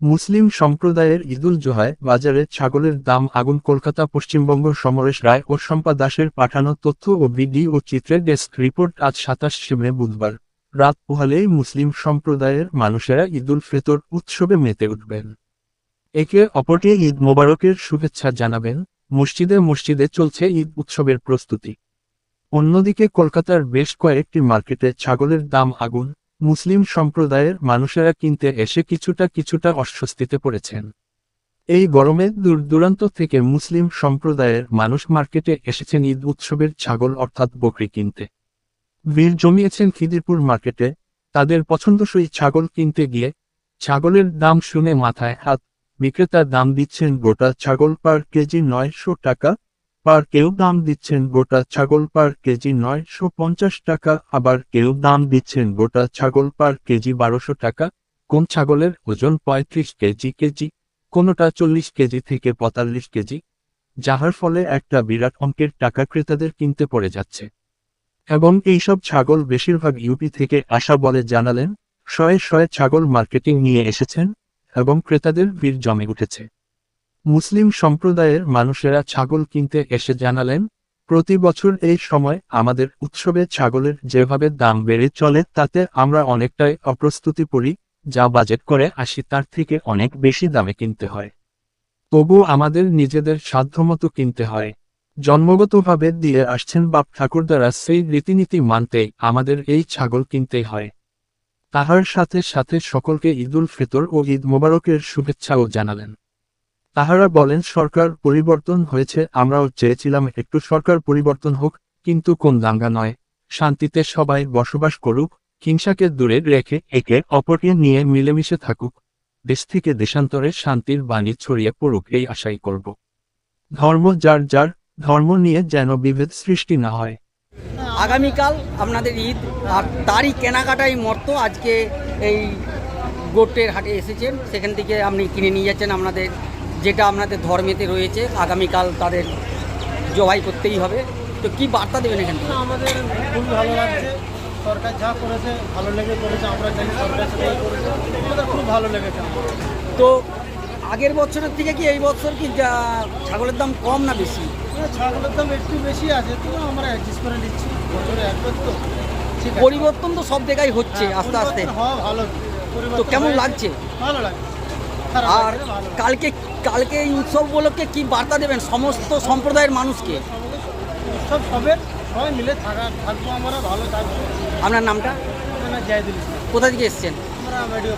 মুসলিম সম্প্রদায়ের ঈদুল জোহায় বাজারে ছাগলের দাম আগুন। কলকাতা। পশ্চিমবঙ্গ। সমরেশ রায় ও শম্পা দাসের পাঠানো তথ্য ও ভিডিও চিত্রের ডেস্ক রিপোর্ট। আজ 27 মে বুধবার রাত পোহালেই মুসলিম সম্প্রদায়ের মানুষেরা ঈদুল ফিতর উৎসবে মেতে উঠবেন। একে অপরকে ঈদ মোবারকের শুভেচ্ছা জানাবেন। মসজিদে মসজিদে চলছে ঈদ উৎসবের প্রস্তুতি। অন্যদিকে কলকাতার বেশ কয়েকটি মার্কেটে ছাগলের দাম আগুন। মুসলিম সম্প্রদায়ের মানুষেরা কিনতে এসে কিছুটা অস্বস্তিতে পড়েছেন। এই গরমে দূর দূরান্ত থেকে মুসলিম সম্প্রদায়ের মানুষ মার্কেটে এসেছেন ঈদ উৎসবের ছাগল অর্থাৎ বকরি কিনতে। ভিড় জমিয়েছেন খিদিরপুর মার্কেটে তাদের পছন্দসই ছাগল কিনতে গিয়ে। ছাগলের দাম শুনে মাথায় হাত। বিক্রেতা দাম দিচ্ছেন গোটা ছাগল পার কেজি 900 টাকা। পার কেউ দাম দিচ্ছেন গোটা ছাগল পার কেজি 950 টাকা, আবার কেউ দাম দিচ্ছেন গোটা ছাগল পার কেজি 1200 টাকা। কোন ছাগলের ওজন 35 কেজি, কোনোটা 40 কেজি থেকে 45 কেজি, যাহার ফলে একটা বিরাট অঙ্কের টাকা ক্রেতাদের কিনতে পড়ে যাচ্ছে। এবং এইসব ছাগল বেশিরভাগ ইউপি থেকে আসা বলে জানালেন। শয়ে শয়ে ছাগল মার্কেটিং নিয়ে এসেছেন এবং ক্রেতাদের ভিড় জমে উঠেছে। মুসলিম সম্প্রদায়ের মানুষেরা ছাগল কিনতে এসে জানালেন, প্রতি বছর এই সময় আমাদের উৎসবে ছাগলের যেভাবে দাম বেড়ে চলে তাতে আমরা অনেকটাই অপ্রস্তুতি পড়ি। যা বাজেট করে আসি তার থেকে অনেক বেশি দামে কিনতে হয়। তবু আমাদের নিজেদের সাধ্যমতো কিনতে হয়। জন্মগতভাবে দিয়ে আসছেন বাপ ঠাকুরদারা, সেই রীতিনীতি মানতেই আমাদের এই ছাগল কিনতেই হয়। তাহার সাথে সাথে সকলকে ঈদুল ফিতর ও ঈদ মোবারকের শুভেচ্ছাও জানালেন। তাহারা বলেন, সরকার পরিবর্তন হয়েছে, আমরাও চেয়েছিলাম একটু সরকার পরিবর্তন হোক, কিন্তু কোন দাঙ্গা নয়, শান্তিতে সবাই বসবাস করুক, হিংসাকে দূরে রেখে একে অপরকে নিয়ে মিলেমিশে থাকুক, দেশ থেকে দেশান্তরে শান্তির বাণী ছড়িয়ে পড়ুক, এই আশাই করব। ধর্ম যার যার, ধর্ম নিয়ে যেন বিভেদ সৃষ্টি না হয়। আগামীকাল আপনাদের ঈদ, আর তারই কেনাকাটাই মর্ত আজকে এই গোটের হাটে এসেছেন, সেখান থেকে আপনি কিনে নিয়ে যাচ্ছেন আপনাদের যেটা আপনাদের ধর্মেতে রয়েছে, আগামীকাল তাদের জবাই করতেই হবে। তো কি বার্তা দেবেন এখান থেকে? আমাদের খুব ভালো লাগছে, সরকার যা করেছে ভালো লেগে করেছে, আমরা জানি সরকার সেটাই করেছে, আমাদের খুব ভালো লেগেছে। তো আগের বছরের থেকে কি এই বছর কি ছাগলের দাম কম না বেশি? ছাগলের দাম একটু বেশি আছে, তো আমরা অ্যাডজাস্ট করে নিচ্ছি, বছরে একবার তো ঠিক আছে। পরিবর্তন তো সব জায়গায় হচ্ছে আস্তে আস্তে, হ্যাঁ ভালো। তো কেমন লাগছে? ভালো লাগছে। আর কালকে এই উৎসব উপলক্ষে কি বার্তা দেবেন সমস্ত সম্প্রদায়ের মানুষকে? উৎসব সবাই মিলে থাকবো, আমরা ভালো থাকবো। আপনার নামটা? জাহিদুল ইসলাম। কোথা থেকে এসছেন? আমরা মেডিও।